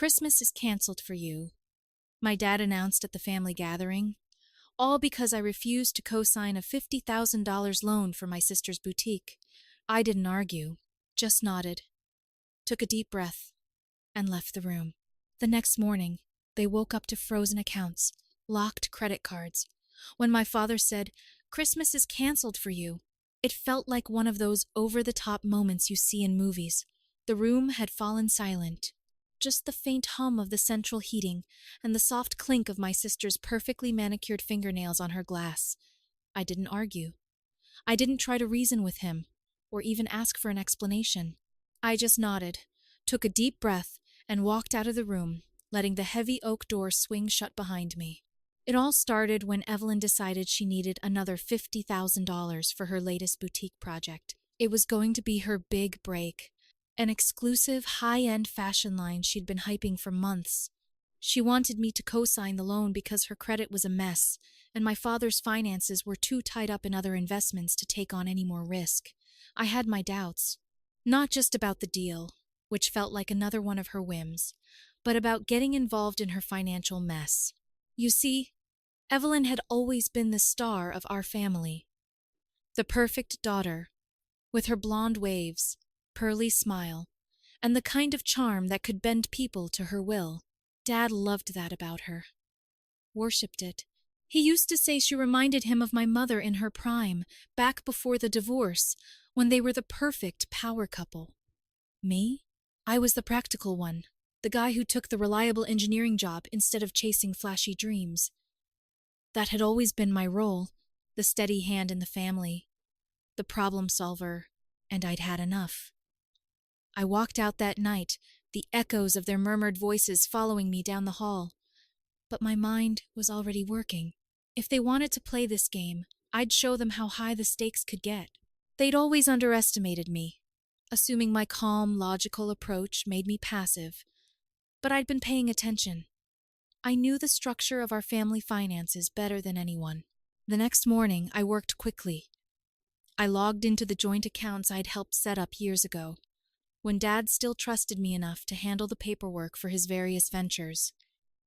Christmas is canceled for you, my dad announced at the family gathering, all because I refused to co-sign a $50,000 loan for my sister's boutique. I didn't argue, just nodded, took a deep breath, and left the room. The next morning, they woke up to frozen accounts, locked credit cards. When my father said, "Christmas is canceled for you," it felt like one of those over-the-top moments you see in movies. The room had fallen silent. Just the faint hum of the central heating and the soft clink of my sister's perfectly manicured fingernails on her glass. I didn't argue. I didn't try to reason with him, or even ask for an explanation. I just nodded, took a deep breath, and walked out of the room, letting the heavy oak door swing shut behind me. It all started when Evelyn decided she needed another $50,000 for her latest boutique project. It was going to be her big break, an exclusive, high-end fashion line she'd been hyping for months. She wanted me to co-sign the loan because her credit was a mess, and my father's finances were too tied up in other investments to take on any more risk. I had my doubts, not just about the deal, which felt like another one of her whims, but about getting involved in her financial mess. You see, Evelyn had always been the star of our family. The perfect daughter, with her blonde waves, pearly smile, and the kind of charm that could bend people to her will. Dad loved that about her. Worshipped it. He used to say she reminded him of my mother in her prime, back before the divorce, when they were the perfect power couple. Me? I was the practical one, the guy who took the reliable engineering job instead of chasing flashy dreams. That had always been my role, the steady hand in the family, the problem solver, and I'd had enough. I walked out that night, the echoes of their murmured voices following me down the hall. But my mind was already working. If they wanted to play this game, I'd show them how high the stakes could get. They'd always underestimated me, assuming my calm, logical approach made me passive. But I'd been paying attention. I knew the structure of our family finances better than anyone. The next morning, I worked quickly. I logged into the joint accounts I'd helped set up years ago, when Dad still trusted me enough to handle the paperwork for his various ventures.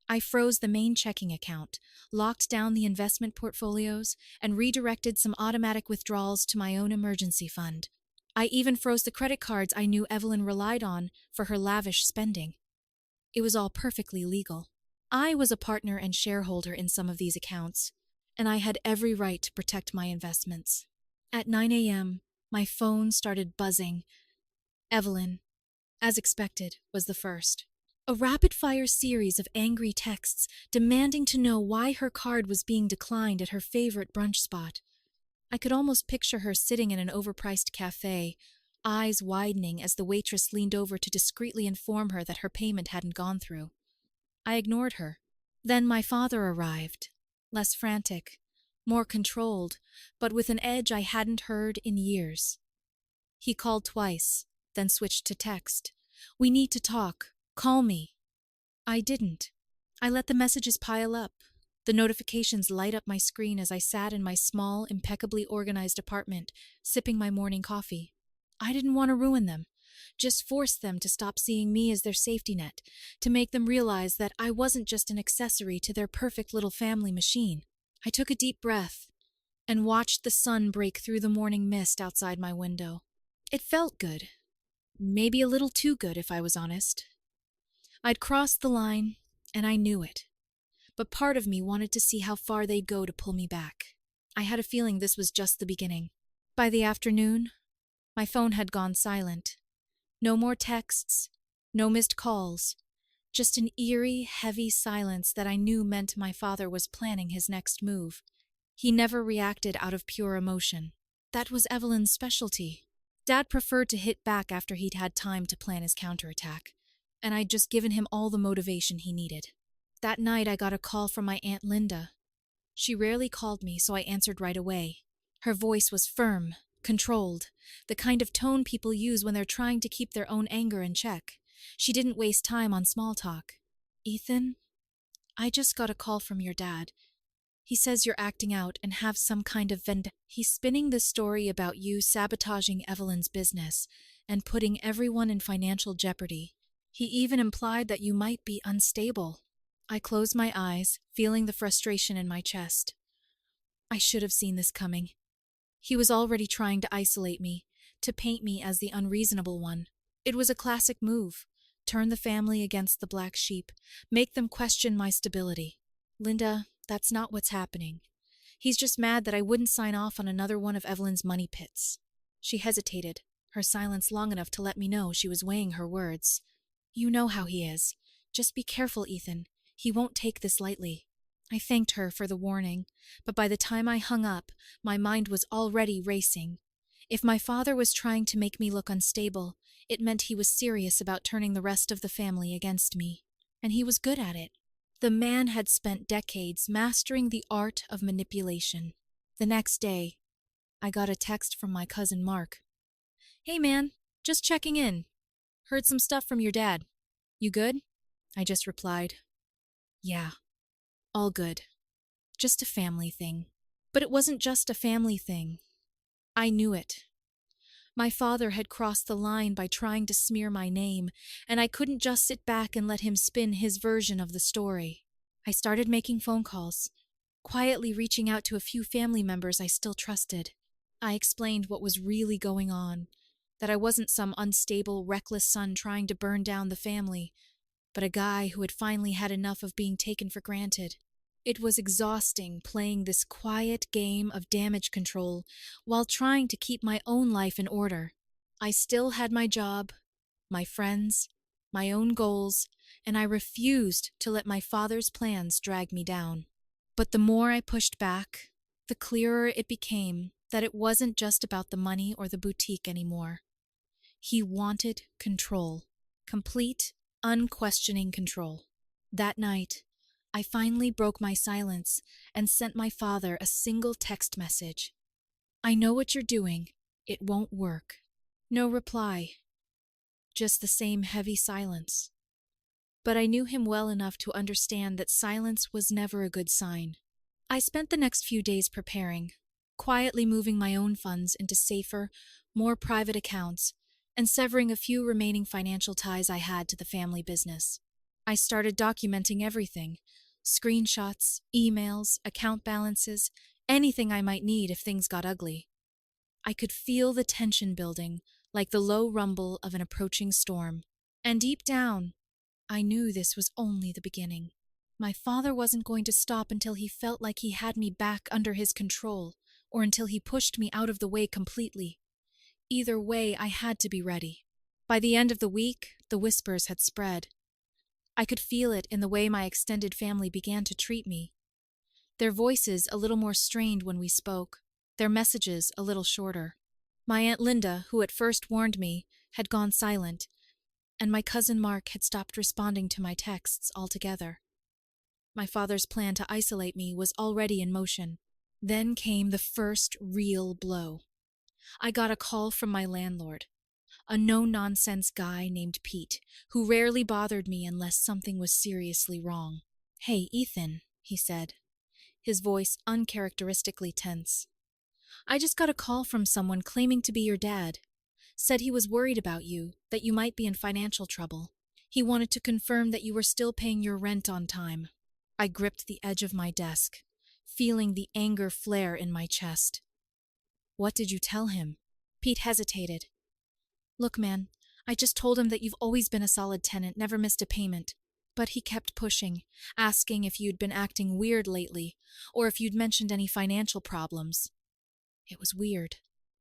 I froze the main checking account, locked down the investment portfolios, and redirected some automatic withdrawals to my own emergency fund. I even froze the credit cards I knew Evelyn relied on for her lavish spending. It was all perfectly legal. I was a partner and shareholder in some of these accounts, and I had every right to protect my investments. At 9 a.m., my phone started buzzing. Evelyn, as expected, was the first. A rapid-fire series of angry texts demanding to know why her card was being declined at her favorite brunch spot. I could almost picture her sitting in an overpriced cafe, eyes widening as the waitress leaned over to discreetly inform her that her payment hadn't gone through. I ignored her. Then my father arrived, less frantic, more controlled, but with an edge I hadn't heard in years. He called twice, then switched to text. "We need to talk. Call me." I didn't. I let the messages pile up, the notifications light up my screen as I sat in my small, impeccably organized apartment, sipping my morning coffee. I didn't want to ruin them, just force them to stop seeing me as their safety net, to make them realize that I wasn't just an accessory to their perfect little family machine. I took a deep breath and watched the sun break through the morning mist outside my window. It felt good. Maybe a little too good, if I was honest. I'd crossed the line, and I knew it. But part of me wanted to see how far they'd go to pull me back. I had a feeling this was just the beginning. By the afternoon, my phone had gone silent. No more texts, no missed calls, just an eerie, heavy silence that I knew meant my father was planning his next move. He never reacted out of pure emotion. That was Evelyn's specialty. Dad preferred to hit back after he'd had time to plan his counterattack, and I'd just given him all the motivation he needed. That night I got a call from my Aunt Linda. She rarely called me, so I answered right away. Her voice was firm, controlled, the kind of tone people use when they're trying to keep their own anger in check. She didn't waste time on small talk. "Ethan, I just got a call from your dad. He says you're acting out and have some kind of He's spinning this story about you sabotaging Evelyn's business and putting everyone in financial jeopardy. He even implied that you might be unstable. I closed my eyes, feeling the frustration in my chest. I should have seen this coming. He was already trying to isolate me, to paint me as the unreasonable one. It was a classic move. Turn the family against the black sheep, make them question my stability. Linda, that's not what's happening. He's just mad that I wouldn't sign off on another one of Evelyn's money pits. She hesitated, her silence long enough to let me know she was weighing her words. You know how he is. Just be careful, Ethan. He won't take this lightly. I thanked her for the warning, but by the time I hung up, my mind was already racing. If my father was trying to make me look unstable, it meant he was serious about turning the rest of the family against me. And he was good at it. The man had spent decades mastering the art of manipulation. The next day, I got a text from my cousin Mark. Hey man, just checking in. Heard some stuff from your dad. You good? I just replied, yeah, all good. Just a family thing. But it wasn't just a family thing. I knew it. My father had crossed the line by trying to smear my name, and I couldn't just sit back and let him spin his version of the story. I started making phone calls, quietly reaching out to a few family members I still trusted. I explained what was really going on, that I wasn't some unstable, reckless son trying to burn down the family, but a guy who had finally had enough of being taken for granted. It was exhausting playing this quiet game of damage control while trying to keep my own life in order. I still had my job, my friends, my own goals, and I refused to let my father's plans drag me down. But the more I pushed back, the clearer it became that it wasn't just about the money or the boutique anymore. He wanted control, complete, unquestioning control. That night, I finally broke my silence and sent my father a single text message. I know what you're doing. It won't work. No reply. Just the same heavy silence. But I knew him well enough to understand that silence was never a good sign. I spent the next few days preparing, quietly moving my own funds into safer, more private accounts, and severing a few remaining financial ties I had to the family business. I started documenting everything. Screenshots, emails, account balances, anything I might need if things got ugly. I could feel the tension building, like the low rumble of an approaching storm. And deep down, I knew this was only the beginning. My father wasn't going to stop until he felt like he had me back under his control, or until he pushed me out of the way completely. Either way, I had to be ready. By the end of the week, the whispers had spread. I could feel it in the way my extended family began to treat me. Their voices a little more strained when we spoke, their messages a little shorter. My Aunt Linda, who at first warned me, had gone silent, and my cousin Mark had stopped responding to my texts altogether. My father's plan to isolate me was already in motion. Then came the first real blow. I got a call from my landlord, a no-nonsense guy named Pete, who rarely bothered me unless something was seriously wrong. Hey, Ethan, he said, his voice uncharacteristically tense. I just got a call from someone claiming to be your dad. Said he was worried about you, that you might be in financial trouble. He wanted to confirm that you were still paying your rent on time. I gripped the edge of my desk, feeling the anger flare in my chest. What did you tell him? Pete hesitated. Look, man, I just told him that you've always been a solid tenant, never missed a payment. But he kept pushing, asking if you'd been acting weird lately, or if you'd mentioned any financial problems. It was weird.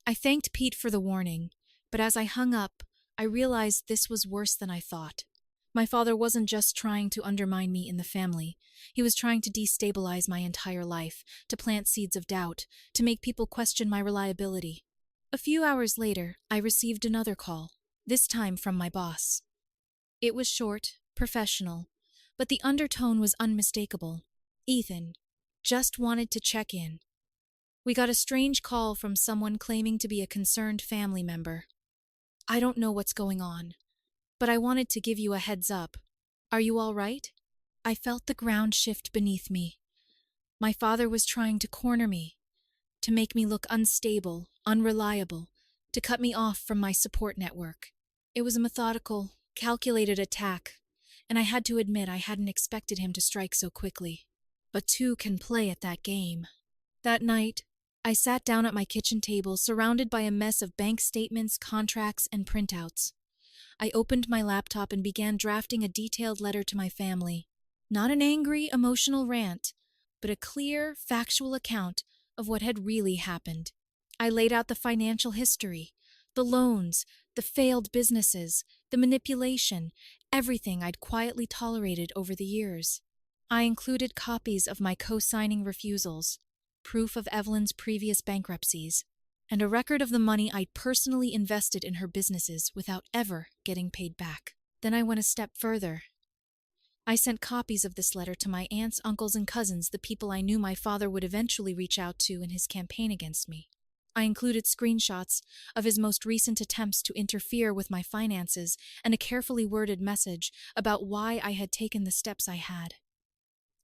I thanked Pete for the warning, but as I hung up, I realized this was worse than I thought. My father wasn't just trying to undermine me in the family. He was trying to destabilize my entire life, to plant seeds of doubt, to make people question my reliability. A few hours later, I received another call, this time from my boss. It was short, professional, but the undertone was unmistakable. Ethan, just wanted to check in. We got a strange call from someone claiming to be a concerned family member. I don't know what's going on, but I wanted to give you a heads up. Are you all right? I felt the ground shift beneath me. My father was trying to corner me, to make me look unstable, unreliable, to cut me off from my support network. It was a methodical, Calculated attack, and I had to admit I hadn't expected him to strike so quickly. But two can play at that game. That night, I sat down at my kitchen table surrounded by a mess of bank statements, contracts, and printouts. I opened my laptop and began drafting a detailed letter to my family. Not an angry, emotional rant, but a clear, factual account of what had really happened. I laid out the financial history, the loans, the failed businesses, the manipulation, everything I'd quietly tolerated over the years. I included copies of my co-signing refusals, proof of Evelyn's previous bankruptcies, and a record of the money I'd personally invested in her businesses without ever getting paid back. Then I went a step further. I sent copies of this letter to my aunts, uncles, and cousins, the people I knew my father would eventually reach out to in his campaign against me. I included screenshots of his most recent attempts to interfere with my finances and a carefully worded message about why I had taken the steps I had.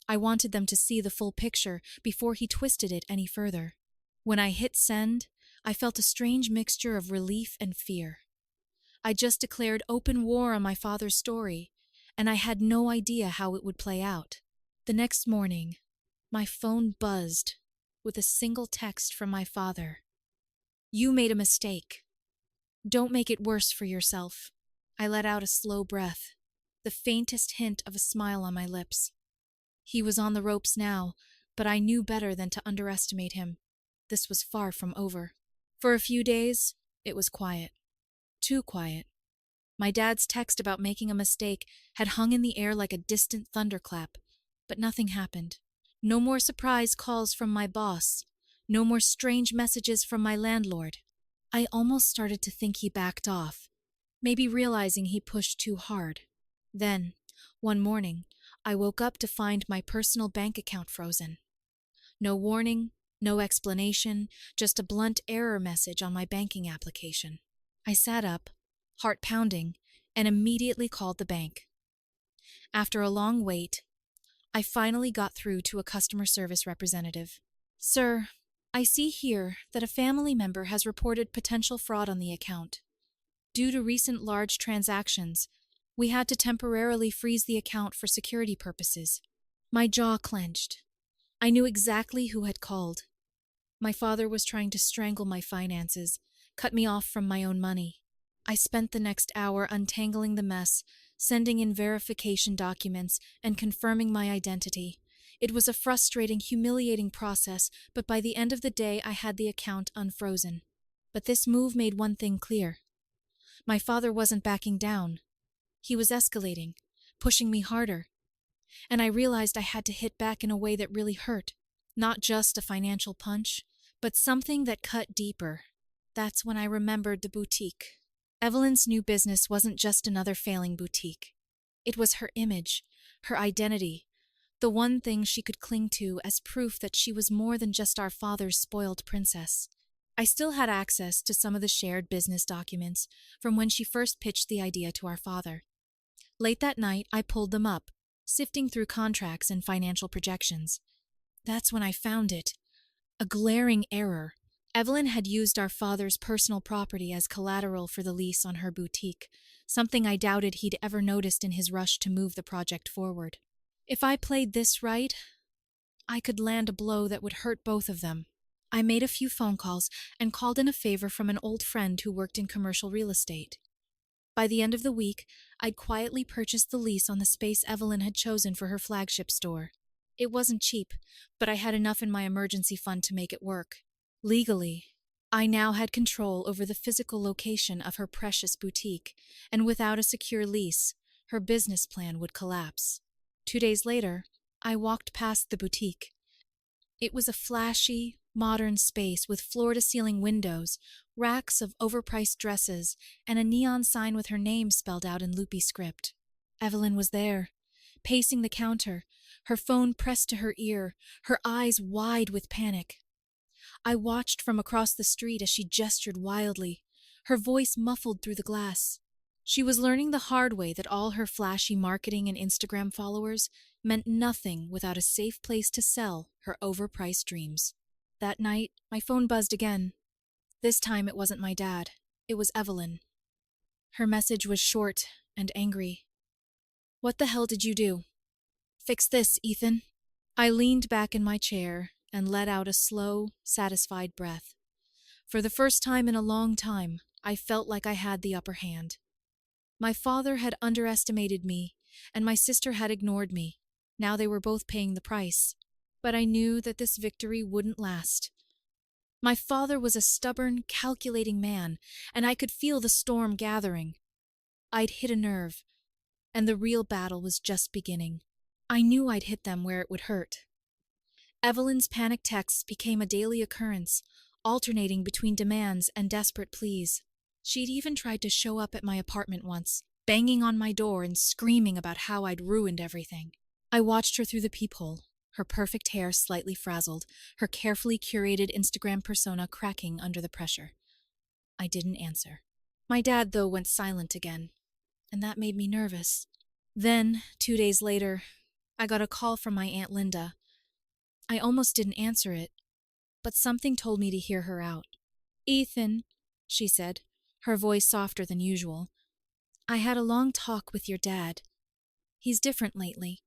I wanted them to see the full picture before he twisted it any further. When I hit send, I felt a strange mixture of relief and fear. I just declared open war on my father's story, and I had no idea how it would play out. The next morning, my phone buzzed with a single text from my father. "You made a mistake. Don't make it worse for yourself." I let out a slow breath, the faintest hint of a smile on my lips. He was on the ropes now, but I knew better than to underestimate him. This was far from over. For a few days, it was quiet. Too quiet. My dad's text about making a mistake had hung in the air like a distant thunderclap, but nothing happened. No more surprise calls from my boss. No more strange messages from my landlord. I almost started to think he backed off, maybe realizing he pushed too hard. Then, one morning, I woke up to find my personal bank account frozen. No warning, no explanation, just a blunt error message on my banking application. I sat up, heart pounding, and immediately called the bank. After a long wait, I finally got through to a customer service representative. "Sir, I see here that a family member has reported potential fraud on the account. Due to recent large transactions, we had to temporarily freeze the account for security purposes." My jaw clenched. I knew exactly who had called. My father was trying to strangle my finances, cut me off from my own money. I spent the next hour untangling the mess, sending in verification documents, and confirming my identity. It was a frustrating, humiliating process, but by the end of the day I had the account unfrozen. But this move made one thing clear. My father wasn't backing down. He was escalating, pushing me harder. And I realized I had to hit back in a way that really hurt. Not just a financial punch, but something that cut deeper. That's when I remembered the boutique. Evelyn's new business wasn't just another failing boutique. It was her image, her identity, the one thing she could cling to as proof that she was more than just our father's spoiled princess. I still had access to some of the shared business documents from when she first pitched the idea to our father. Late that night, I pulled them up, sifting through contracts and financial projections. That's when I found it. A glaring error. Evelyn had used our father's personal property as collateral for the lease on her boutique, something I doubted he'd ever noticed in his rush to move the project forward. If I played this right, I could land a blow that would hurt both of them. I made a few phone calls and called in a favor from an old friend who worked in commercial real estate. By the end of the week, I'd quietly purchased the lease on the space Evelyn had chosen for her flagship store. It wasn't cheap, but I had enough in my emergency fund to make it work. Legally, I now had control over the physical location of her precious boutique, and without a secure lease, her business plan would collapse. 2 days later, I walked past the boutique. It was a flashy, modern space with floor-to-ceiling windows, racks of overpriced dresses, and a neon sign with her name spelled out in loopy script. Evelyn was there, pacing the counter, her phone pressed to her ear, her eyes wide with panic. I watched from across the street as she gestured wildly, her voice muffled through the glass. She was learning the hard way that all her flashy marketing and Instagram followers meant nothing without a safe place to sell her overpriced dreams. That night, my phone buzzed again. This time it wasn't my dad. It was Evelyn. Her message was short and angry. "What the hell did you do?" "Fix this, Ethan." I leaned back in my chair and let out a slow, satisfied breath. For the first time in a long time, I felt like I had the upper hand. My father had underestimated me, and my sister had ignored me. Now they were both paying the price. But I knew that this victory wouldn't last. My father was a stubborn, calculating man, and I could feel the storm gathering. I'd hit a nerve, and the real battle was just beginning. I knew I'd hit them where it would hurt. Evelyn's panic texts became a daily occurrence, alternating between demands and desperate pleas. She'd even tried to show up at my apartment once, banging on my door and screaming about how I'd ruined everything. I watched her through the peephole, her perfect hair slightly frazzled, her carefully curated Instagram persona cracking under the pressure. I didn't answer. My dad, though, went silent again, and that made me nervous. Then, 2 days later, I got a call from my Aunt Linda. I almost didn't answer it, but something told me to hear her out. "Ethan," she said, her voice softer than usual, "I had a long talk with your dad. He's different lately.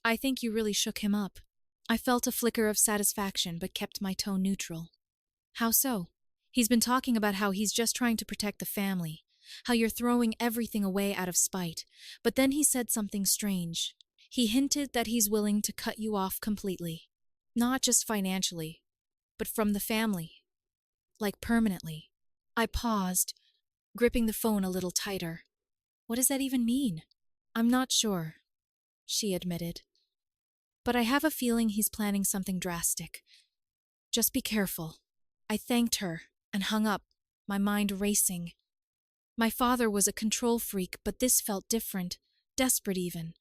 I think you really shook him up." I felt a flicker of satisfaction, but kept my tone neutral. "How so?" "He's been talking about how he's just trying to protect the family, how you're throwing everything away out of spite, but then he said something strange. He hinted that he's willing to cut you off completely. Not just financially, but from the family. Like permanently." I paused, gripping the phone a little tighter. "What does that even mean?" "I'm not sure," she admitted. "But I have a feeling he's planning something drastic. Just be careful." I thanked her and hung up, my mind racing. My father was a control freak, but this felt different, desperate even.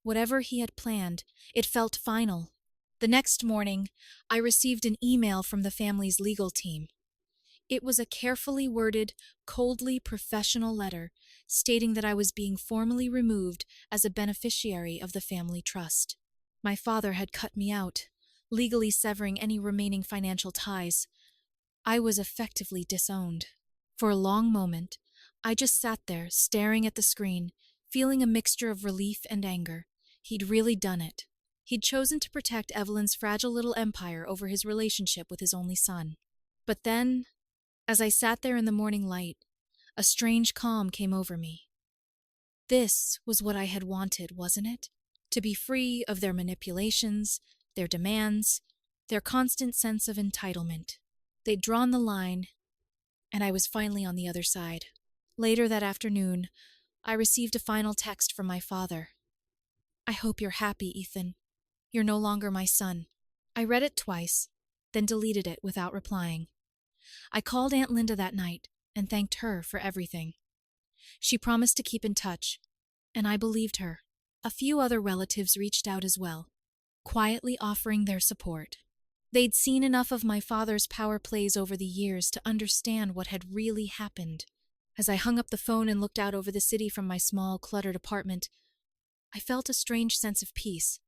Whatever he had planned, it felt final. The next morning, I received an email from the family's legal team. It was a carefully worded, coldly professional letter stating that I was being formally removed as a beneficiary of the family trust. My father had cut me out, legally severing any remaining financial ties. I was effectively disowned. For a long moment, I just sat there, staring at the screen, feeling a mixture of relief and anger. He'd really done it. He'd chosen to protect Evelyn's fragile little empire over his relationship with his only son. But then, as I sat there in the morning light, a strange calm came over me. This was what I had wanted, wasn't it? To be free of their manipulations, their demands, their constant sense of entitlement. They'd drawn the line, and I was finally on the other side. Later that afternoon, I received a final text from my father. "I hope you're happy, Ethan. You're no longer my son." I read it twice, then deleted it without replying. I called Aunt Linda that night and thanked her for everything. She promised to keep in touch, and I believed her. A few other relatives reached out as well, quietly offering their support. They'd seen enough of my father's power plays over the years to understand what had really happened. As I hung up the phone and looked out over the city from my small, cluttered apartment, I felt a strange sense of peace.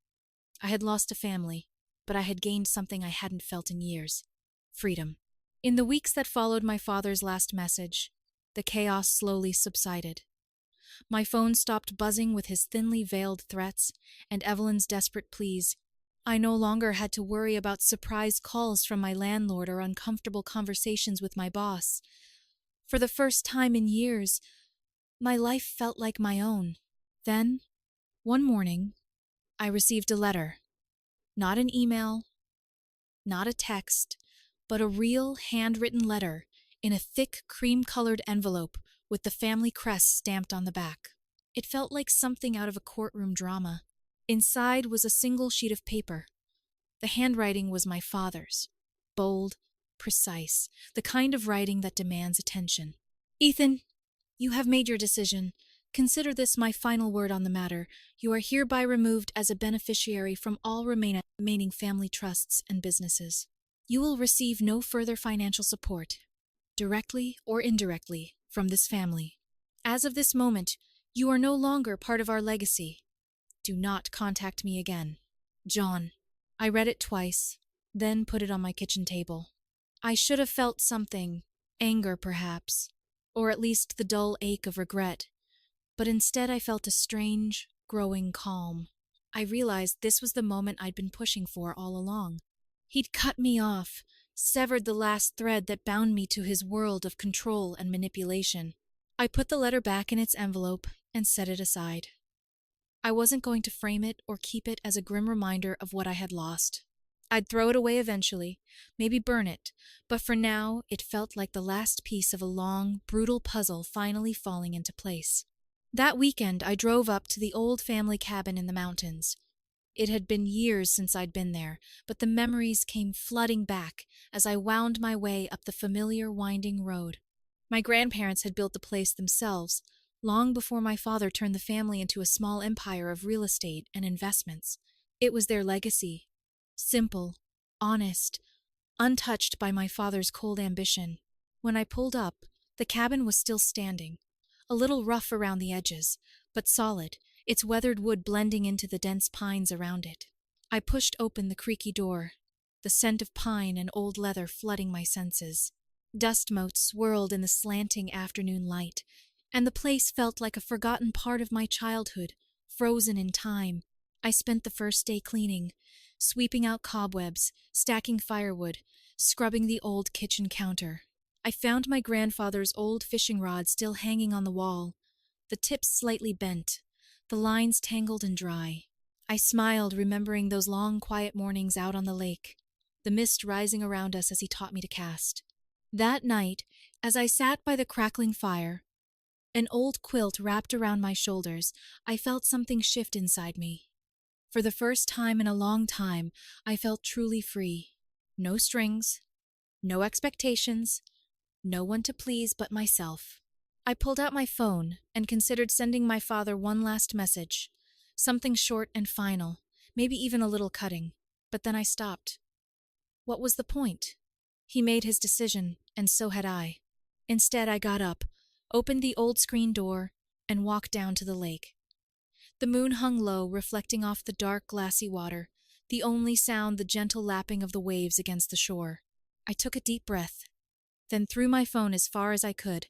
I had lost a family, but I had gained something I hadn't felt in years: freedom. In the weeks that followed my father's last message, the chaos slowly subsided. My phone stopped buzzing with his thinly veiled threats and Evelyn's desperate pleas. I no longer had to worry about surprise calls from my landlord or uncomfortable conversations with my boss. For the first time in years, my life felt like my own. Then, one morning, I received a letter. Not an email, not a text, but a real handwritten letter in a thick cream-colored envelope with the family crest stamped on the back. It felt like something out of a courtroom drama. Inside was a single sheet of paper. The handwriting was my father's. Bold, precise, the kind of writing that demands attention. "Ethan, you have made your decision. Consider this my final word on the matter. You are hereby removed as a beneficiary from all remaining family trusts and businesses. You will receive no further financial support, directly or indirectly, from this family. As of this moment, you are no longer part of our legacy. Do not contact me again. John." I read it twice, then put it on my kitchen table. I should have felt something, anger perhaps, or at least the dull ache of regret. but instead I felt a strange, growing calm. I realized this was the moment I'd been pushing for all along. He'd cut me off, severed the last thread that bound me to his world of control and manipulation. I put the letter back in its envelope and set it aside. I wasn't going to frame it or keep it as a grim reminder of what I had lost. I'd throw it away eventually, maybe burn it, but for now it felt like the last piece of a long, brutal puzzle finally falling into place. That weekend I drove up to the old family cabin in the mountains. It had been years since I'd been there, but the memories came flooding back as I wound my way up the familiar winding road. My grandparents had built the place themselves, long before my father turned the family into a small empire of real estate and investments. It was their legacy. Simple, honest, untouched by my father's cold ambition. When I pulled up, the cabin was still standing, a little rough around the edges, but solid, its weathered wood blending into the dense pines around it. I pushed open the creaky door, the scent of pine and old leather flooding my senses. Dust motes swirled in the slanting afternoon light, and the place felt like a forgotten part of my childhood, frozen in time. I spent the first day cleaning, sweeping out cobwebs, stacking firewood, scrubbing the old kitchen counter. I found my grandfather's old fishing rod still hanging on the wall, the tips slightly bent, the lines tangled and dry. I smiled, remembering those long, quiet mornings out on the lake, the mist rising around us as he taught me to cast. That night, as I sat by the crackling fire, an old quilt wrapped around my shoulders, I felt something shift inside me. For the first time in a long time, I felt truly free. No strings, no expectations, no one to please but myself. I pulled out my phone and considered sending my father one last message, something short and final, maybe even a little cutting, but then I stopped. What was the point? He made his decision, and so had I. Instead, I got up, opened the old screen door, and walked down to the lake. The moon hung low, reflecting off the dark, glassy water, the only sound the gentle lapping of the waves against the shore. I took a deep breath, then threw my phone as far as I could,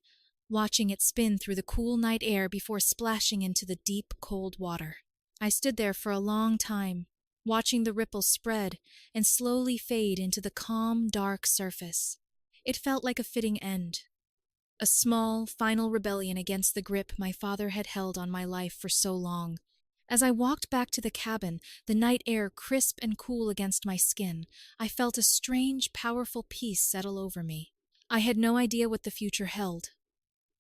watching it spin through the cool night air before splashing into the deep, cold water. I stood there for a long time, watching the ripples spread and slowly fade into the calm, dark surface. It felt like a fitting end. A small, final rebellion against the grip my father had held on my life for so long. As I walked back to the cabin, the night air crisp and cool against my skin, I felt a strange, powerful peace settle over me. I had no idea what the future held,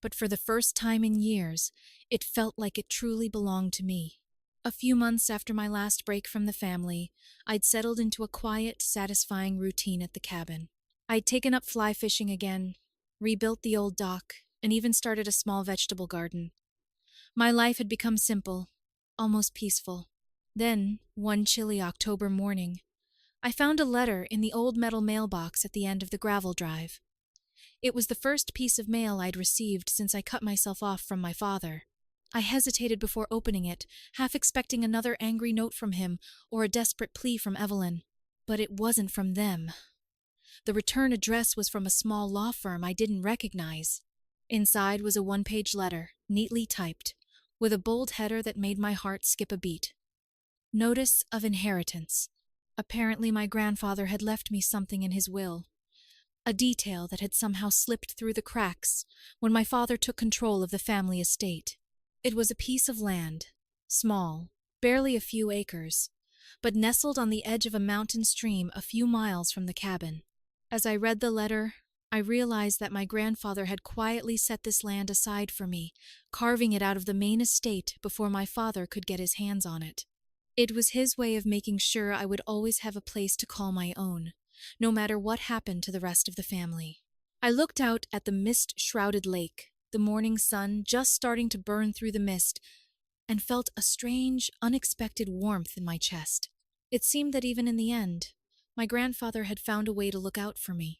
but for the first time in years, it felt like it truly belonged to me. A few months after my last break from the family, I'd settled into a quiet, satisfying routine at the cabin. I'd taken up fly fishing again, rebuilt the old dock, and even started a small vegetable garden. My life had become simple, almost peaceful. Then, one chilly October morning, I found a letter in the old metal mailbox at the end of the gravel drive. It was the first piece of mail I'd received since I cut myself off from my father. I hesitated before opening it, half expecting another angry note from him or a desperate plea from Evelyn. But it wasn't from them. The return address was from a small law firm I didn't recognize. Inside was a one-page letter, neatly typed, with a bold header that made my heart skip a beat. Notice of inheritance. Apparently my grandfather had left me something in his will. A detail that had somehow slipped through the cracks when my father took control of the family estate. It was a piece of land, small, barely a few acres, but nestled on the edge of a mountain stream a few miles from the cabin. As I read the letter, I realized that my grandfather had quietly set this land aside for me, carving it out of the main estate before my father could get his hands on it. It was his way of making sure I would always have a place to call my own, no matter what happened to the rest of the family. I looked out at the mist-shrouded lake, the morning sun just starting to burn through the mist, and felt a strange, unexpected warmth in my chest. It seemed that even in the end, my grandfather had found a way to look out for me.